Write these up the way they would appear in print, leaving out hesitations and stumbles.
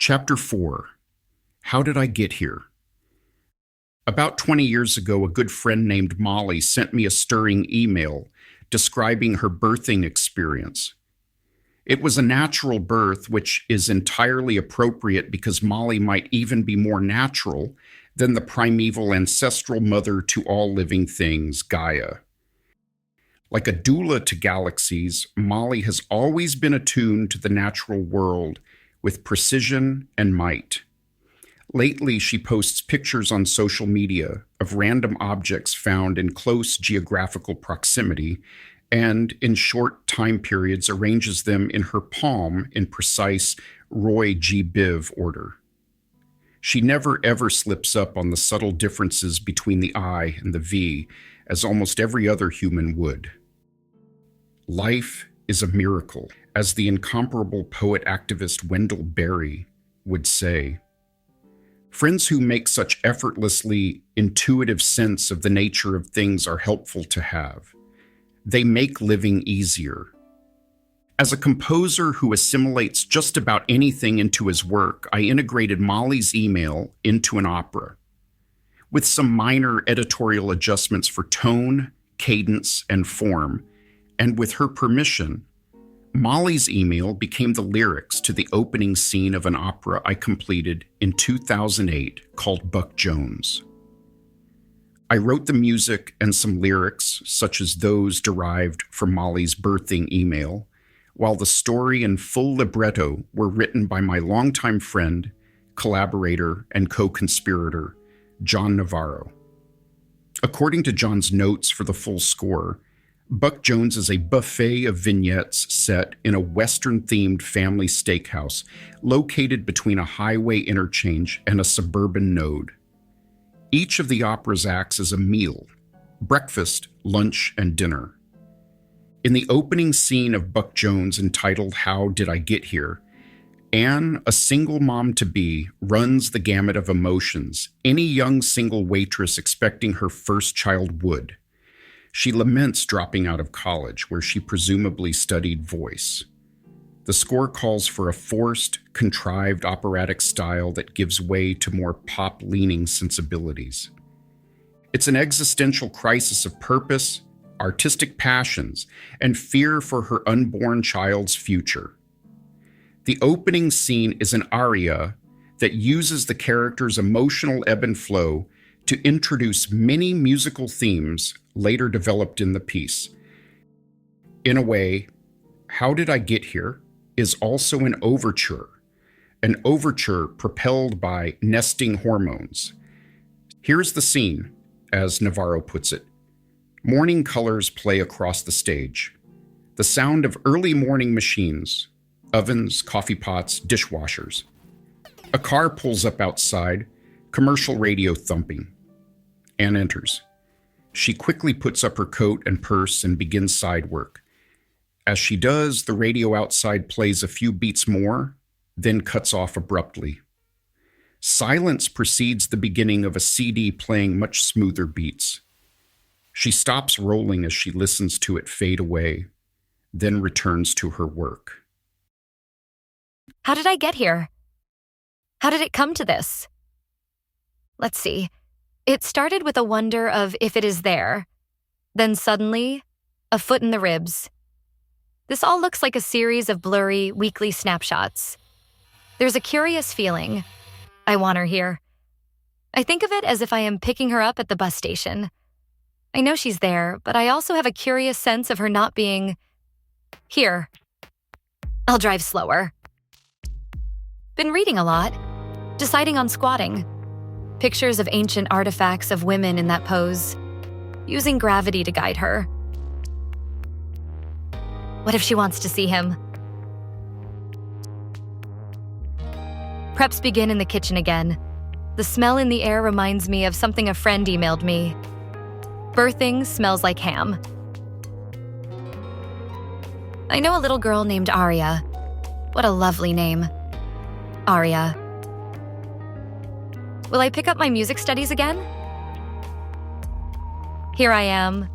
Chapter 4. How Did I Get Here? About 20 years ago, a good friend named Molly sent me a stirring email describing her birthing experience. It was a natural birth, which is entirely appropriate because Molly might even be more natural than the primeval ancestral mother to all living things, Gaia. Like a doula to galaxies, Molly has always been attuned to the natural world with precision and might. Lately, she posts pictures on social media of random objects found in close geographical proximity and, in short time periods, arranges them in her palm in precise Roy G. Biv order. She never ever slips up on the subtle differences between the I and the V, as almost every other human would. Life is a miracle, as the incomparable poet-activist Wendell Berry would say. Friends who make such effortlessly intuitive sense of the nature of things are helpful to have. They make living easier. As a composer who assimilates just about anything into his work, I integrated Molly's email into an opera, with some minor editorial adjustments for tone, cadence, and form, and with her permission, Molly's email became the lyrics to the opening scene of an opera I completed in 2008 called Buck Jones. I wrote the music and some lyrics, such as those derived from Molly's birthing email, while the story and full libretto were written by my longtime friend, collaborator, and co-conspirator, John Navarro. According to John's notes for the full score, Buck Jones is a buffet of vignettes set in a Western-themed family steakhouse located between a highway interchange and a suburban node. Each of the opera's acts is a meal: breakfast, lunch, and dinner. In the opening scene of Buck Jones, entitled How Did I Get Here?, Anne, a single mom-to-be, runs the gamut of emotions any young single waitress expecting her first child would. She laments dropping out of college, where she presumably studied voice. The score calls for a forced, contrived operatic style that gives way to more pop-leaning sensibilities. It's an existential crisis of purpose, artistic passions, and fear for her unborn child's future. The opening scene is an aria that uses the character's emotional ebb and flow to introduce many musical themes later developed in the piece. In a way, How Did I Get Here is also an overture propelled by nesting hormones. Here's the scene, as Navarro puts it. Morning colors play across the stage. The sound of early morning machines, ovens, coffee pots, dishwashers. A car pulls up outside, commercial radio thumping. Anne enters. She quickly puts up her coat and purse and begins side work. As she does, the radio outside plays a few beats more, then cuts off abruptly. Silence precedes the beginning of a CD playing much smoother beats. She stops rolling as she listens to it fade away, then returns to her work. How did I get here? How did it come to this? Let's see. It started with a wonder of if it is there. Then suddenly, a foot in the ribs. This all looks like a series of blurry, weekly snapshots. There's a curious feeling. I want her here. I think of it as if I am picking her up at the bus station. I know she's there, but I also have a curious sense of her not being here. I'll drive slower. Been reading a lot, deciding on squatting. Pictures of ancient artifacts of women in that pose, using gravity to guide her. What if she wants to see him? Preps begin in the kitchen again. The smell in the air reminds me of something a friend emailed me. Birthing smells like ham. I know a little girl named Aria. What a lovely name. Aria. Will I pick up my music studies again? Here I am,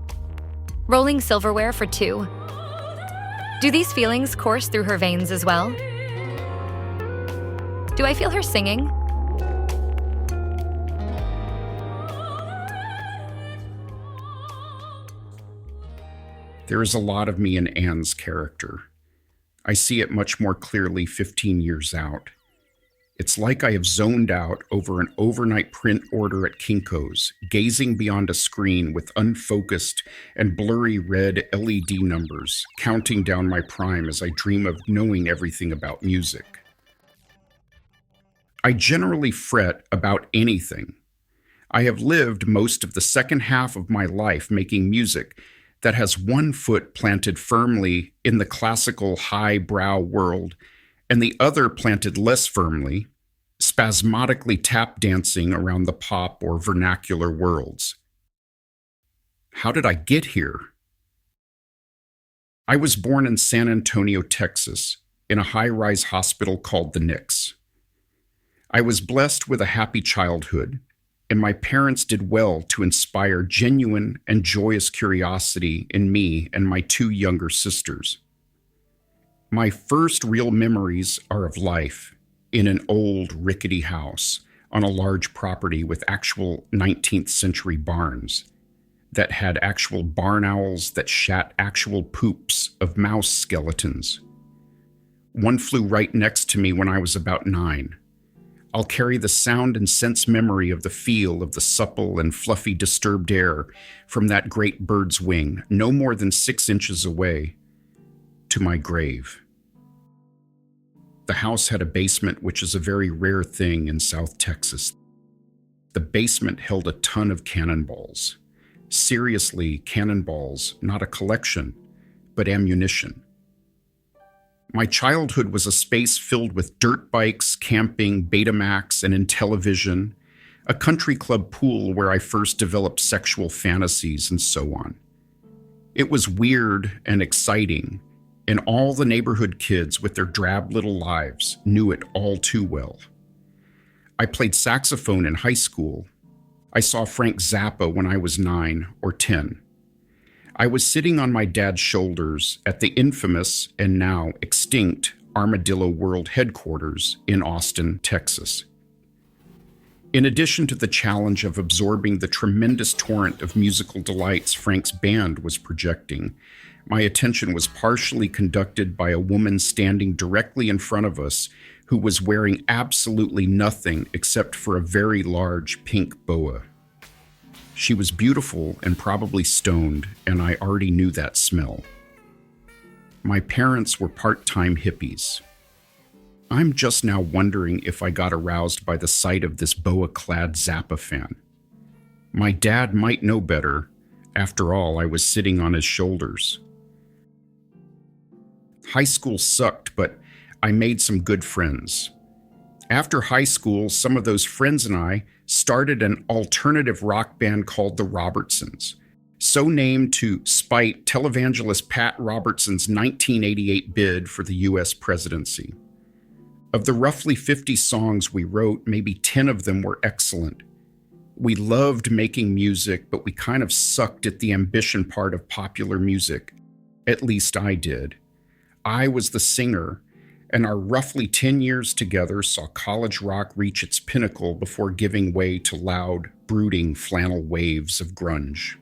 rolling silverware for two. Do these feelings course through her veins as well? Do I feel her singing? There is a lot of me in Anne's character. I see it much more clearly 15 years out. It's like I have zoned out over an overnight print order at Kinko's, gazing beyond a screen with unfocused and blurry red LED numbers, counting down my prime as I dream of knowing everything about music. I generally fret about anything. I have lived most of the second half of my life making music that has one foot planted firmly in the classical highbrow world and the other planted less firmly, spasmodically tap dancing around the pop or vernacular worlds. How did I get here? I was born in San Antonio, Texas, in a high-rise hospital called the Knicks. I was blessed with a happy childhood, and my parents did well to inspire genuine and joyous curiosity in me and my two younger sisters. My first real memories are of life in an old, rickety house on a large property with actual 19th century barns that had actual barn owls that shat actual poops of mouse skeletons. One flew right next to me when I was about 9. I'll carry the sound and sense memory of the feel of the supple and fluffy disturbed air from that great bird's wing, no more than 6 inches away, to my grave. The house had a basement, which is a very rare thing in South Texas. The basement held a ton of cannonballs. Seriously, cannonballs, not a collection, but ammunition. My childhood was a space filled with dirt bikes, camping, Betamax, and Intellivision, a country club pool where I first developed sexual fantasies, and so on. It was weird and exciting, and all the neighborhood kids with their drab little lives knew it all too well. I played saxophone in high school. I saw Frank Zappa when I was 9 or 10. I was sitting on my dad's shoulders at the infamous and now extinct Armadillo World Headquarters in Austin, Texas. In addition to the challenge of absorbing the tremendous torrent of musical delights Frank's band was projecting, my attention was partially conducted by a woman standing directly in front of us who was wearing absolutely nothing except for a very large pink boa. She was beautiful and probably stoned, and I already knew that smell. My parents were part-time hippies. I'm just now wondering if I got aroused by the sight of this boa-clad Zappa fan. My dad might know better. After all, I was sitting on his shoulders. High school sucked, but I made some good friends. After high school, some of those friends and I started an alternative rock band called the Robertsons, so named to spite televangelist Pat Robertson's 1988 bid for the U.S. presidency. Of the roughly 50 songs we wrote, maybe 10 of them were excellent. We loved making music, but we kind of sucked at the ambition part of popular music. At least I did. I was the singer, and our roughly 10 years together saw college rock reach its pinnacle before giving way to loud, brooding flannel waves of grunge.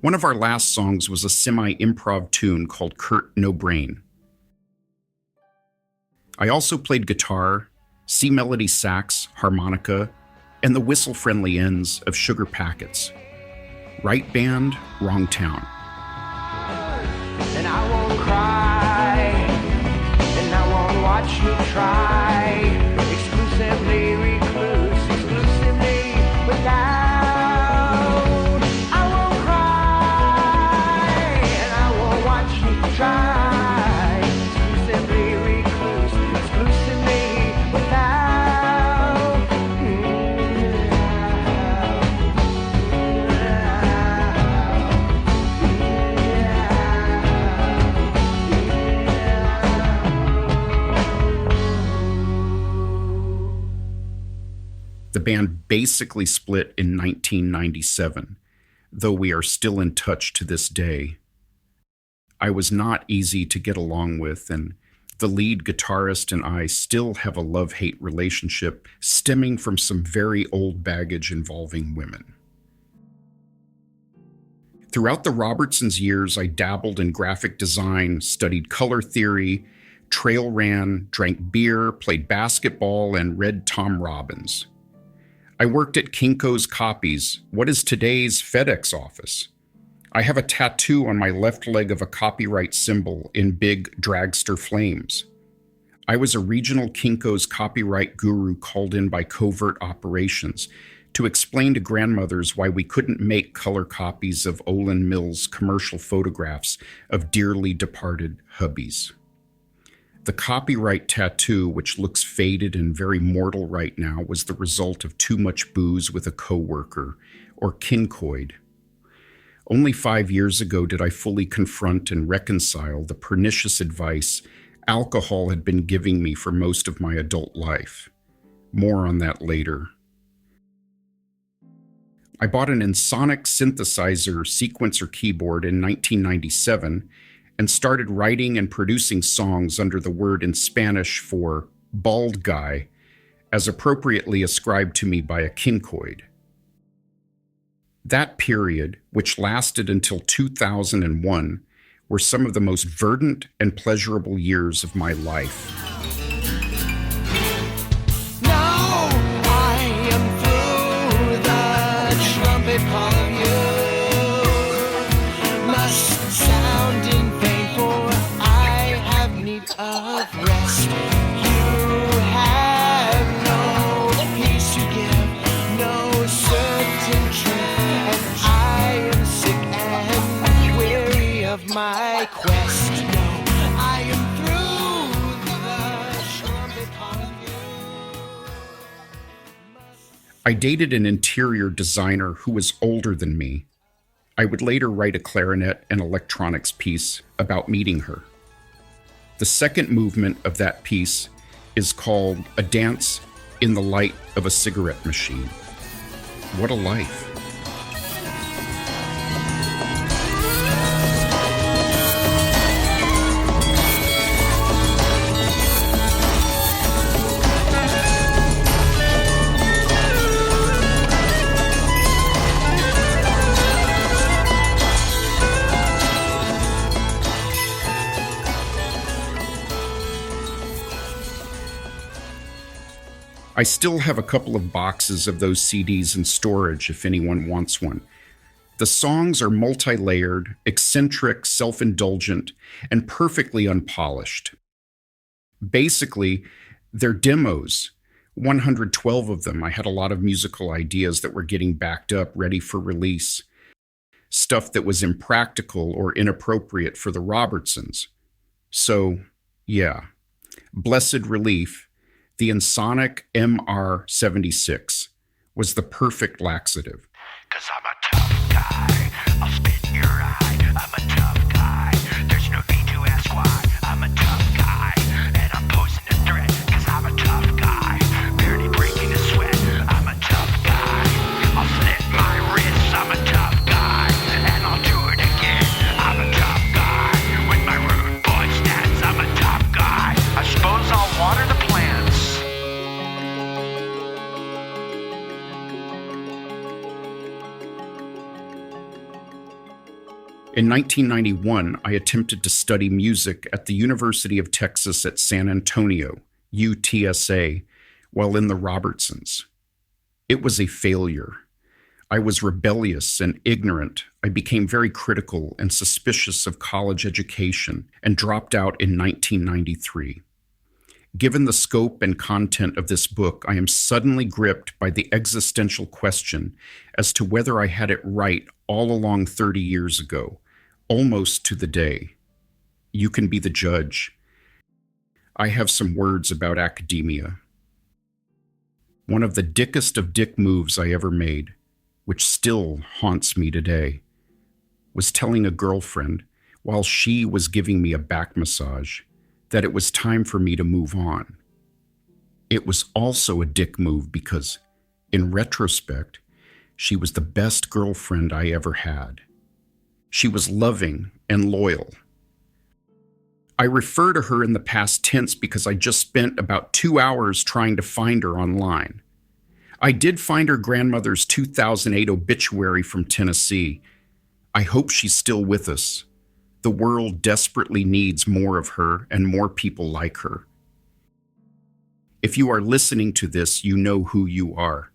One of our last songs was a semi-improv tune called Kurt No Brain. I also played guitar, C-melody sax, harmonica, and the whistle-friendly ends of Sugar Packets. Right band, wrong town. And I won't cry, and I won't watch you try, exclusively recluse, exclusively without. I won't cry, and I won't watch you try, exclusively recluse, exclusively without. The band basically split in 1997, though we are still in touch to this day. I was not easy to get along with, and The lead guitarist and I still have a love-hate relationship stemming from some very old baggage involving women. Throughout the Robertsons years, I dabbled in graphic design, studied color theory, trail ran, drank beer, played basketball, and read Tom Robbins. I worked at Kinko's Copies, what is today's FedEx office. I have a tattoo on my left leg of a copyright symbol in big dragster flames. I was a regional Kinko's copyright guru called in by covert operations to explain to grandmothers why we couldn't make color copies of Olin Mills' commercial photographs of dearly departed hubbies. The copyright tattoo, which looks faded and very mortal right now, was the result of too much booze with a coworker, or kinkoid. Only 5 years ago did I fully confront and reconcile the pernicious advice alcohol had been giving me for most of my adult life. More on that later. I bought an Ensoniq synthesizer sequencer keyboard in 1997 and started writing and producing songs under the word in Spanish for bald guy, as appropriately ascribed to me by a kinkoid. That period, which lasted until 2001, were some of the most verdant and pleasurable years of my life. Now I am through the trumpet call of you. Must sound in vain, for I have need of rest. You have no peace to give, no certain truth, and I am sick and weary of my quest. No, I am through the trumpet call of you. I dated an interior designer who was older than me. I would later write a clarinet and electronics piece about meeting her. The second movement of that piece is called A Dance in the Light of a Cigarette Machine. What a life. I still have a couple of boxes of those CDs in storage if anyone wants one. The songs are multi-layered, eccentric, self-indulgent, and perfectly unpolished. Basically, they're demos, 112 of them. I had a lot of musical ideas that were getting backed up, ready for release. Stuff that was impractical or inappropriate for the Robertsons. So, yeah, blessed relief. The Ensoniq MR76 was the perfect laxative. 'Cause I'm a tough guy, I'll spit in your eye. I'm a tough guy, there's no need to ask why. I'm a tough guy, and I'm posing a threat. 'Cause I'm a tough guy, barely breaking a sweat. I'm a tough guy, I'll slit my wrists. I'm a tough guy, and I'll do it again. I'm a tough guy, with my rude boy stats. I'm a tough guy, I suppose I'll water the plants. In 1991, I attempted to study music at the University of Texas at San Antonio, UTSA, while in the Robertsons. It was a failure. I was rebellious and ignorant. I became very critical and suspicious of college education and dropped out in 1993. Given the scope and content of this book, I am suddenly gripped by the existential question as to whether I had it right all along 30 years ago, almost to the day. You can be the judge. I have some words about academia. One of the dickest of dick moves I ever made, which still haunts me today, was telling a girlfriend, while she was giving me a back massage, that it was time for me to move on. It was also a dick move because, in retrospect, she was the best girlfriend I ever had. She was loving and loyal. I refer to her in the past tense because I just spent about 2 hours trying to find her online. I did find her grandmother's 2008 obituary from Tennessee. I hope she's still with us. The world desperately needs more of her and more people like her. If you are listening to this, you know who you are.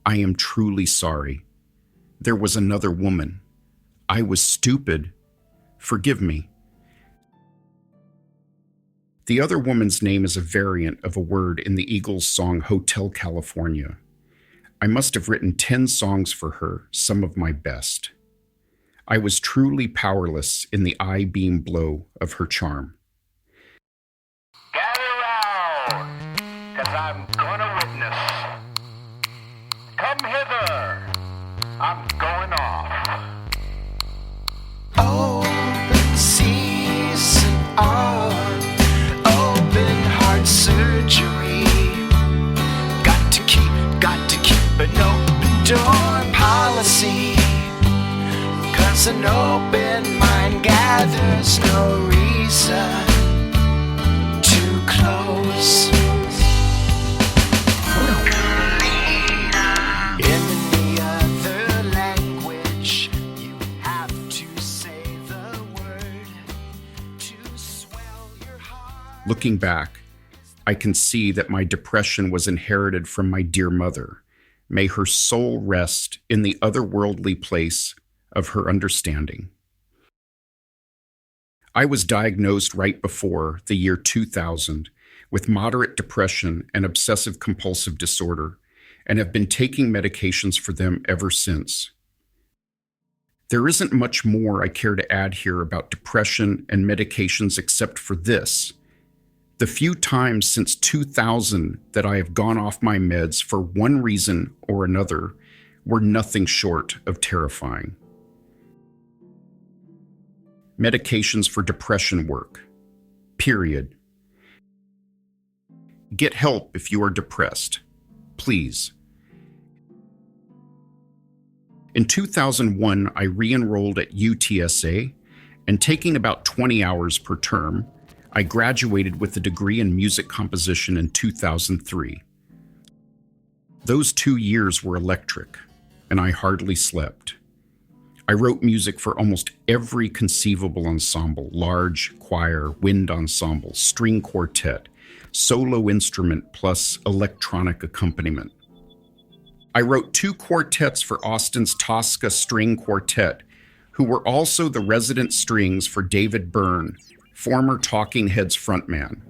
I am truly sorry. There was another woman. I was stupid. Forgive me. The other woman's name is a variant of a word in the Eagles song Hotel California. I must have written 10 songs for her, some of my best. I was truly powerless in the I-beam blow of her charm. Gather round, 'cause I'm gonna witness. Come hither, I'm going off. Open season on open heart surgery. Got to keep an open door policy. 'Cause an open mind gathers no reason to close. In the other language, you have to say the word to swell your heart. Looking back, I can see that my depression was inherited from my dear mother. May her soul rest in the otherworldly place of her understanding. I was diagnosed right before the year 2000 with moderate depression and obsessive compulsive disorder, and have been taking medications for them ever since. There isn't much more I care to add here about depression and medications except for this. The few times since 2000 that I have gone off my meds for one reason or another were nothing short of terrifying. Medications for depression work. Period. Get help if you are depressed. Please. In 2001, I re-enrolled at UTSA, and taking about 20 hours per term, I graduated with a degree in music composition in 2003. Those 2 years were electric, and I hardly slept. I wrote music for almost every conceivable ensemble: large, choir, wind ensemble, string quartet, solo instrument, plus electronic accompaniment. I wrote 2 quartets for Austin's Tosca String Quartet, who were also the resident strings for David Byrne, former Talking Heads frontman.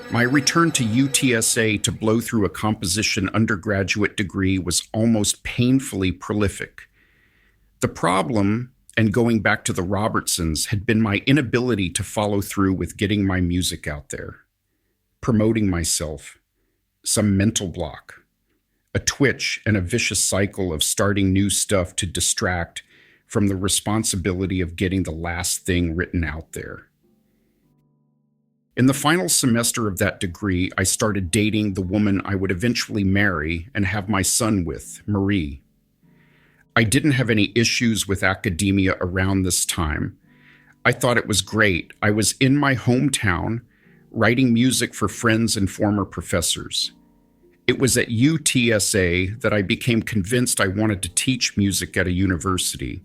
My return to UTSA to blow through a composition undergraduate degree was almost painfully prolific. The problem, and going back to the Robertsons, had been my inability to follow through with getting my music out there, promoting myself, some mental block, a twitch and a vicious cycle of starting new stuff to distract from the responsibility of getting the last thing written out there. In the final semester of that degree, I started dating the woman I would eventually marry and have my son with, Marie. I didn't have any issues with academia around this time. I thought it was great. I was in my hometown, writing music for friends and former professors. It was at UTSA that I became convinced I wanted to teach music at a university.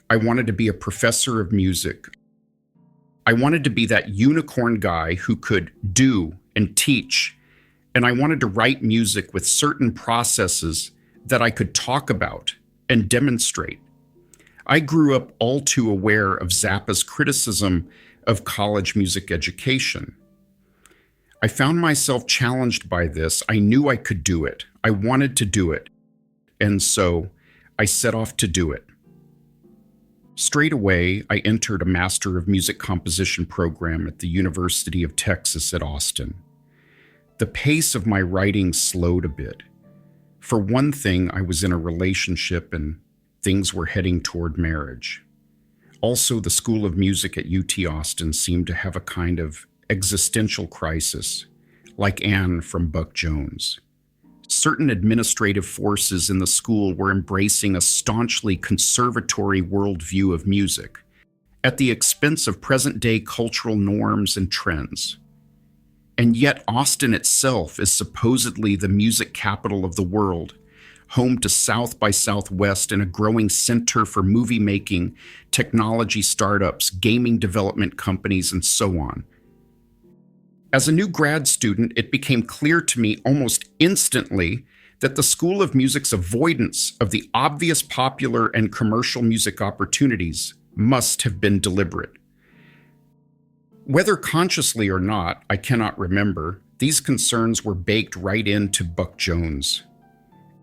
I wanted to be a professor of music. I wanted to be that unicorn guy who could do and teach, and I wanted to write music with certain processes that I could talk about and demonstrate. I grew up all too aware of Zappa's criticism of college music education. I found myself challenged by this. I knew I could do it. I wanted to do it. And so I set off to do it. Straight away, I entered a Master of Music Composition program at the University of Texas at Austin. The pace of my writing slowed a bit. For one thing, I was in a relationship and things were heading toward marriage. Also, the School of Music at UT Austin seemed to have a kind of existential crisis, like Anne from Buck Jones. Certain administrative forces in the school were embracing a staunchly conservatory worldview of music, at the expense of present-day cultural norms and trends. And yet Austin itself is supposedly the music capital of the world, home to South by Southwest and a growing center for movie making, technology startups, gaming development companies, and so on. As a new grad student, it became clear to me almost instantly that the School of Music's avoidance of the obvious popular and commercial music opportunities must have been deliberate. Whether consciously or not, I cannot remember, these concerns were baked right into Buck Jones.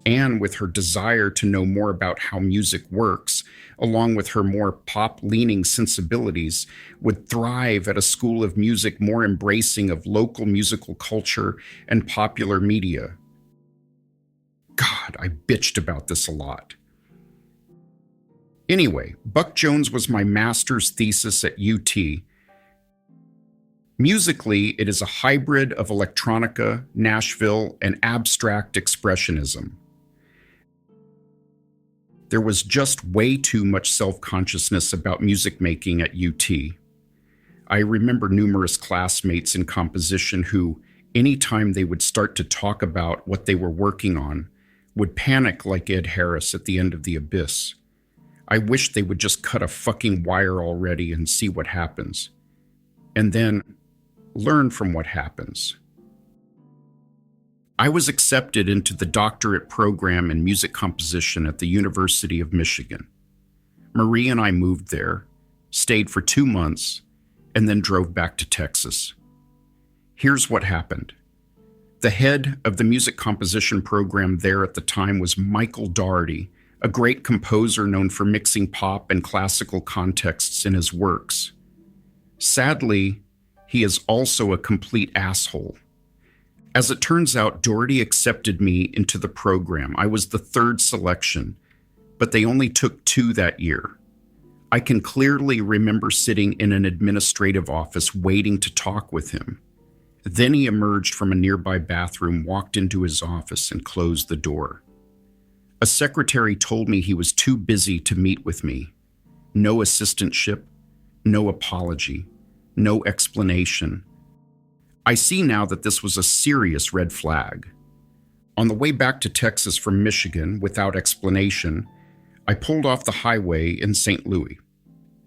Anne, with her desire to know more about how music works, along with her more pop-leaning sensibilities, would thrive at a school of music more embracing of local musical culture and popular media. God, I bitched about this a lot. Anyway, Buck Jones was my master's thesis at UT. Musically, it is a hybrid of electronica, Nashville, and abstract expressionism. There was just way too much self-consciousness about music making at UT. I remember numerous classmates in composition who, anytime they would start to talk about what they were working on, would panic like Ed Harris at the end of The Abyss. I wish they would just cut a fucking wire already and see what happens. And then learn from what happens. I was accepted into the doctorate program in music composition at the University of Michigan. Marie and I moved there, stayed for 2 months, and then drove back to Texas. Here's what happened. The head of the music composition program there at the time was Michael Daugherty, a great composer known for mixing pop and classical contexts in his works. Sadly, he is also a complete asshole. As it turns out, Daugherty accepted me into the program. I was the third selection, but they only took 2 that year. I can clearly remember sitting in an administrative office waiting to talk with him. Then he emerged from a nearby bathroom, walked into his office, and closed the door. A secretary told me he was too busy to meet with me. No assistantship, no apology, no explanation. I see now that this was a serious red flag. On the way back to Texas from Michigan, without explanation, I pulled off the highway in St. Louis.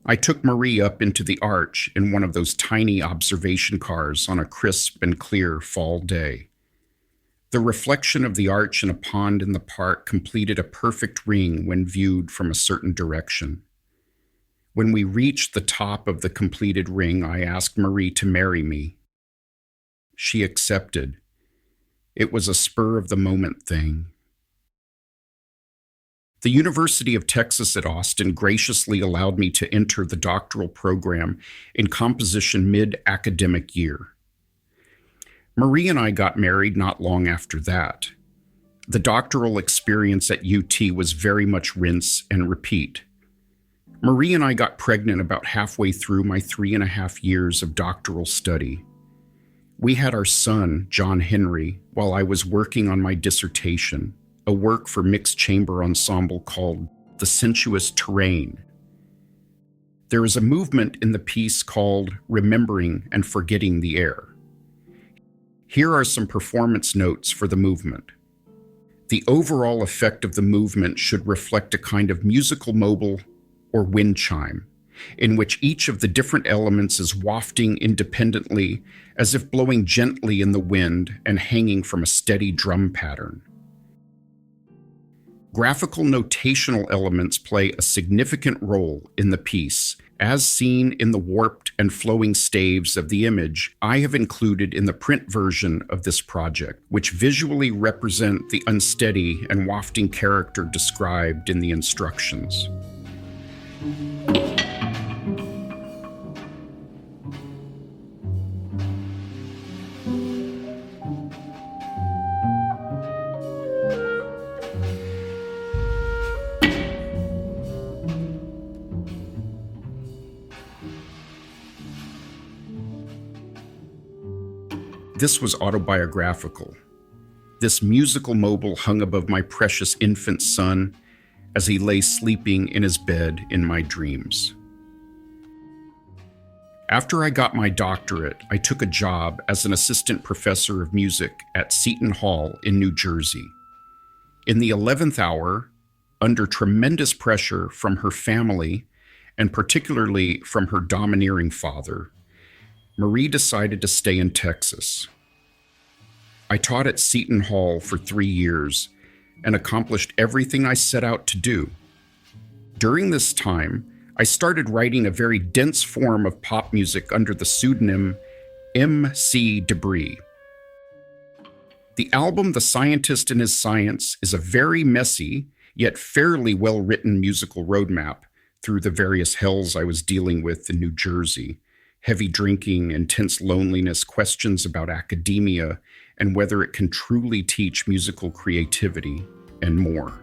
I took Marie up into the Arch in one of those tiny observation cars on a crisp and clear fall day. The reflection of the arch in a pond in the park completed a perfect ring when viewed from a certain direction. When we reached the top of the completed ring, I asked Marie to marry me. She accepted. It was a spur-of-the-moment thing. The University of Texas at Austin graciously allowed me to enter the doctoral program in composition mid-academic year. Marie and I got married not long after that. The doctoral experience at UT was very much rinse and repeat. Marie and I got pregnant about halfway through my 3.5 years of doctoral study. We had our son, John Henry, while I was working on my dissertation, a work for mixed chamber ensemble called The Sensuous Terrain. There is a movement in the piece called Remembering and Forgetting the Air. Here are some performance notes for the movement. The overall effect of the movement should reflect a kind of musical mobile or wind chime. in which each of the different elements is wafting independently, as if blowing gently in the wind and hanging from a steady drum pattern. Graphical notational elements play a significant role in the piece, as seen in the warped and flowing staves of the image I have included in the print version of this project, which visually represent the unsteady and wafting character described in the instructions. This was autobiographical. This musical mobile hung above my precious infant son as he lay sleeping in his bed in my dreams. After I got my doctorate, I took a job as an assistant professor of music at Seton Hall in New Jersey. In the 11th hour, under tremendous pressure from her family, and particularly from her domineering father, Marie decided to stay in Texas. I taught at Seton Hall for 3 years and accomplished everything I set out to do. During this time, I started writing a very dense form of pop music under the pseudonym M.C. Debris. The album The Scientist and His Science is a very messy, yet fairly well-written musical roadmap through the various hells I was dealing with in New Jersey. Heavy drinking, intense loneliness, questions about academia, and whether it can truly teach musical creativity, and more.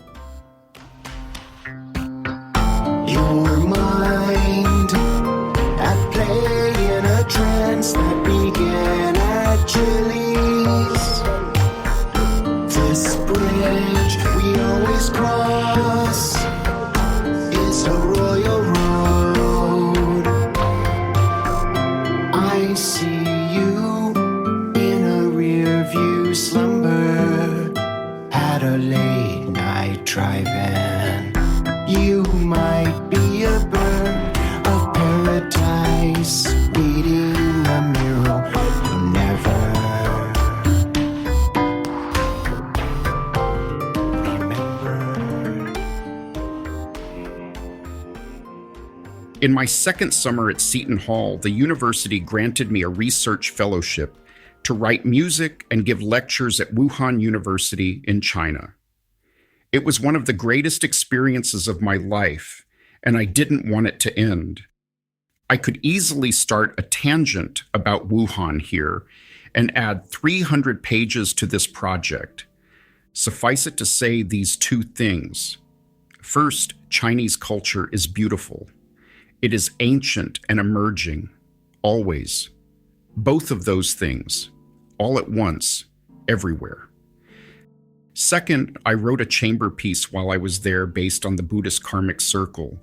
Your mind at play in a trance that began at Chili's. This bridge we always cross is a royal road. I see you in a rear view slumber at a late night drive-in. You might be a bird of paradise reading a mirror you'll never remember. In my second summer at Seton Hall, the university granted me a research fellowship to write music and give lectures at Wuhan University in China. It was one of the greatest experiences of my life, and I didn't want it to end. I could easily start a tangent about Wuhan here and add 300 pages to this project. Suffice it to say these two things. First, Chinese culture is beautiful. It is ancient and emerging, always. Both of those things, all at once, everywhere. Second, I wrote a chamber piece while I was there based on the Buddhist karmic circle,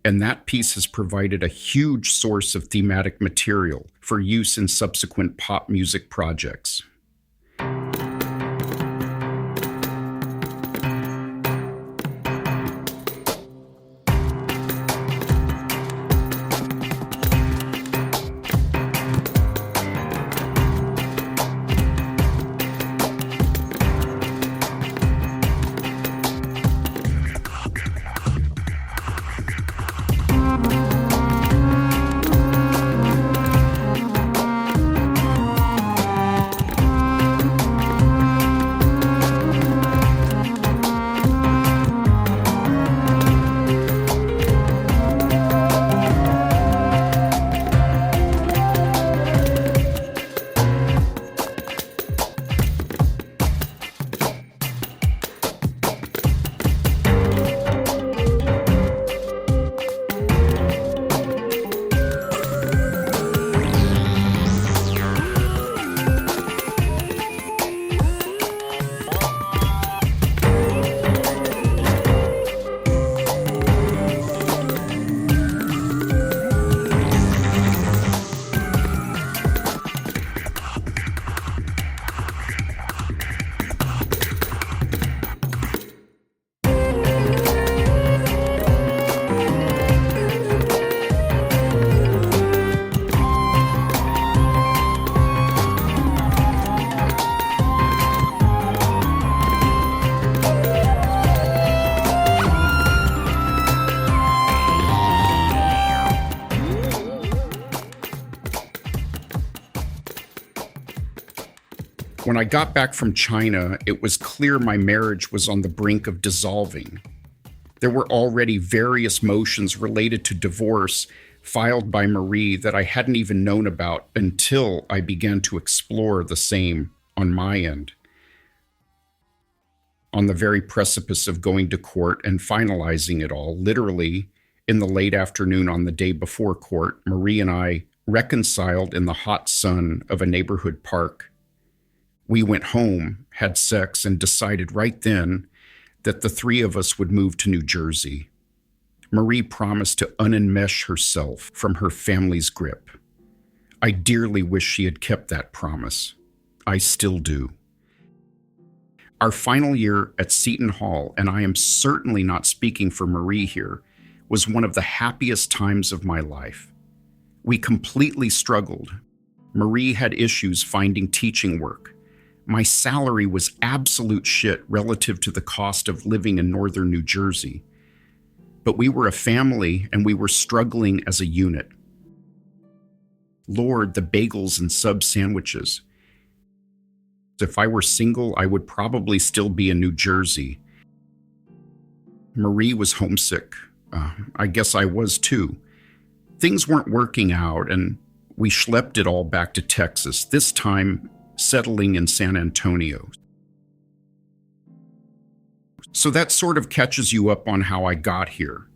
and that piece has provided a huge source of thematic material for use in subsequent pop music projects. When I got back from China, it was clear my marriage was on the brink of dissolving. There were already various motions related to divorce filed by Marie that I hadn't even known about until I began to explore the same on my end. On the very precipice of going to court and finalizing it all, literally in the late afternoon on the day before court, Marie and I reconciled in the hot sun of a neighborhood park. We went home, had sex, and decided right then that the three of us would move to New Jersey. Marie promised to unenmesh herself from her family's grip. I dearly wish she had kept that promise. I still do. Our final year at Seton Hall, and I am certainly not speaking for Marie here, was one of the happiest times of my life. We completely struggled. Marie had issues finding teaching work. My salary was absolute shit relative to the cost of living in northern New Jersey. But we were a family and we were struggling as a unit. Lord, the bagels and sub sandwiches. If I were single, I would probably still be in New Jersey. Marie was homesick. I guess I was too. Things weren't working out, and we schlepped it all back to Texas, this time settling in San Antonio. So that sort of catches you up on how I got here.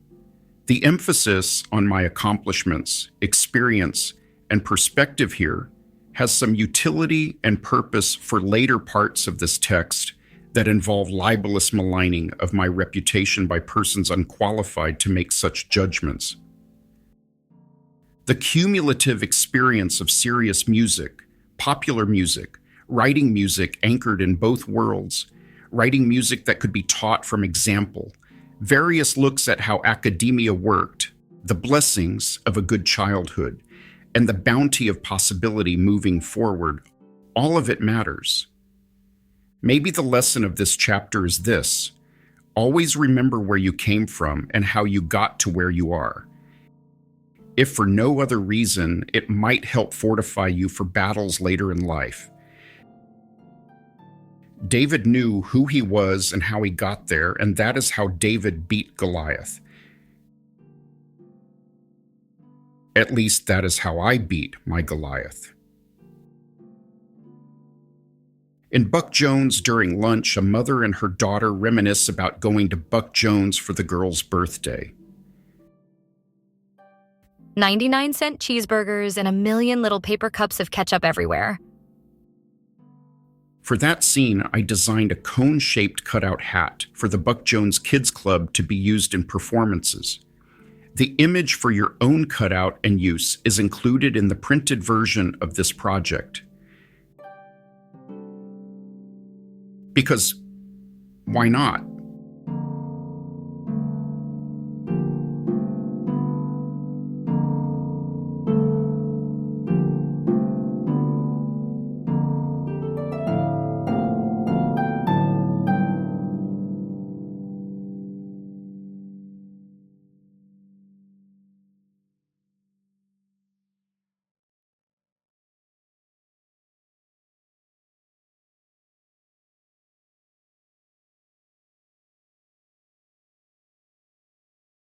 The emphasis on my accomplishments, experience, and perspective here has some utility and purpose for later parts of this text that involve libelous maligning of my reputation by persons unqualified to make such judgments. The cumulative experience of serious music, popular music, writing music anchored in both worlds, writing music that could be taught from example, various looks at how academia worked, the blessings of a good childhood, and the bounty of possibility moving forward, all of it matters. Maybe the lesson of this chapter is this: always remember where you came from and how you got to where you are. If for no other reason, it might help fortify you for battles later in life. David knew who he was and how he got there, and that is how David beat Goliath. At least that is how I beat my Goliath. In Buck Jones during lunch, a mother and her daughter reminisce about going to Buck Jones for the girl's birthday. 99-cent cheeseburgers and a million little paper cups of ketchup everywhere. For that scene, I designed a cone-shaped cutout hat for the Buck Jones Kids Club to be used in performances. The image for your own cutout and use is included in the printed version of this project. Because why not?